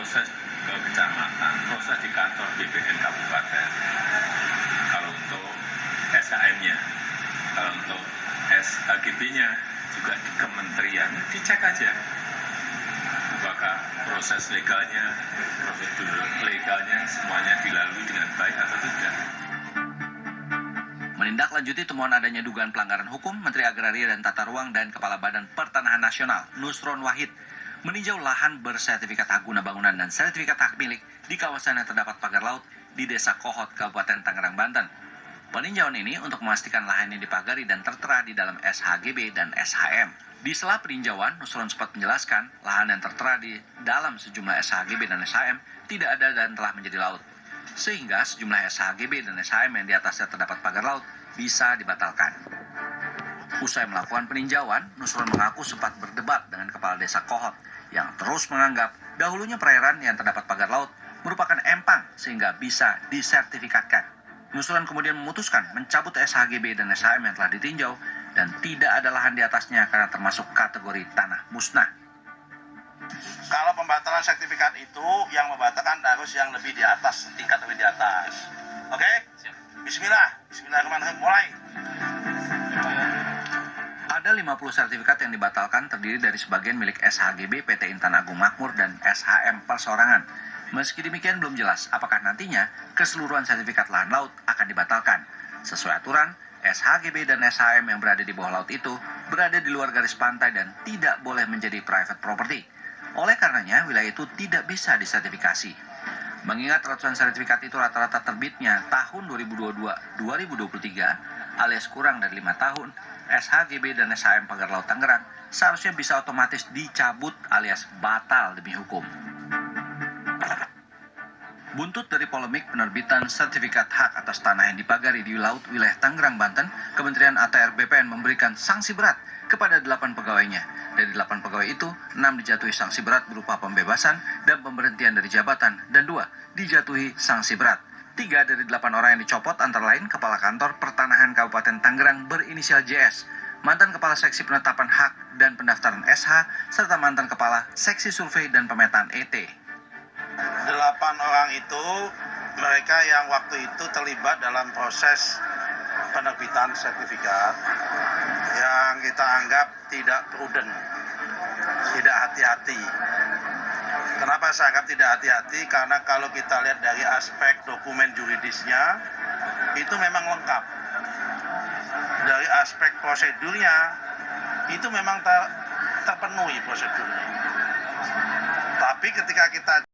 proses ke kecamatan, proses di kantor BPN Kabupaten. Kalau untuk SHM-nya, kalau untuk SHGB-nya juga di kementerian, dicek aja apakah proses legalnya, prosedur legalnya semuanya dilalui dengan baik atau tidak. Menindaklanjuti temuan adanya dugaan pelanggaran hukum, Menteri Agraria dan Tata Ruang dan Kepala Badan Pertanahan Nasional, Nusron Wahid, meninjau lahan bersertifikat hak guna bangunan dan sertifikat hak milik di kawasan yang terdapat pagar laut di Desa Kohot, Kabupaten Tangerang, Banten. Peninjauan ini untuk memastikan lahan yang dipagari dan tertera di dalam SHGB dan SHM. Di sela peninjauan, Nusron sempat menjelaskan lahan yang tertera di dalam sejumlah SHGB dan SHM tidak ada dan telah menjadi laut. Sehingga sejumlah SHGB dan SHM yang di atasnya terdapat pagar laut bisa dibatalkan. Usai melakukan peninjauan, Nusron mengaku sempat berdebat dengan Kepala Desa Kohot yang terus menganggap dahulunya perairan yang terdapat pagar laut merupakan empang sehingga bisa disertifikatkan. Nusron kemudian memutuskan mencabut SHGB dan SHM yang telah ditinjau dan tidak ada lahan di atasnya karena termasuk kategori tanah musnah. Kalau pembatalan sertifikat itu yang membatalkan harus yang lebih di atas, tingkat lebih di atas. Oke? Bismillahirrahmanirrahim, mulai. Ada 50 sertifikat yang dibatalkan terdiri dari sebagian milik SHGB PT Intan Agung Makmur dan SHM persorangan. Meski demikian belum jelas apakah nantinya keseluruhan sertifikat lahan laut akan dibatalkan. Sesuai aturan, SHGB dan SHM yang berada di bawah laut itu berada di luar garis pantai dan tidak boleh menjadi private property. Oleh karenanya, wilayah itu tidak bisa disertifikasi. Mengingat ratusan sertifikat itu rata-rata terbitnya tahun 2022-2023 alias kurang dari 5 tahun, SHGB dan SHM pagar laut Tangerang seharusnya bisa otomatis dicabut alias batal demi hukum. Buntut dari polemik penerbitan sertifikat hak atas tanah yang dipagari di laut wilayah Tangerang, Banten, Kementerian ATR BPN memberikan sanksi berat kepada 8 pegawainya. Dari 8 pegawai itu, 6 dijatuhi sanksi berat berupa pembebasan dan pemberhentian dari jabatan, dan 2 dijatuhi sanksi berat. 3 dari 8 orang yang dicopot antara lain Kepala Kantor Pertanahan Kabupaten Tangerang berinisial JS, mantan Kepala Seksi Penetapan Hak dan Pendaftaran SH, serta mantan Kepala Seksi Survei dan Pemetaan ET. 8 orang itu mereka yang waktu itu terlibat dalam proses penerbitan sertifikat yang kita anggap tidak prudent, tidak hati-hati. Kenapa saya anggap tidak hati-hati? Karena kalau kita lihat dari aspek dokumen juridisnya, itu memang lengkap. Dari aspek prosedurnya, itu memang terpenuhi prosedurnya. Tapi ketika kita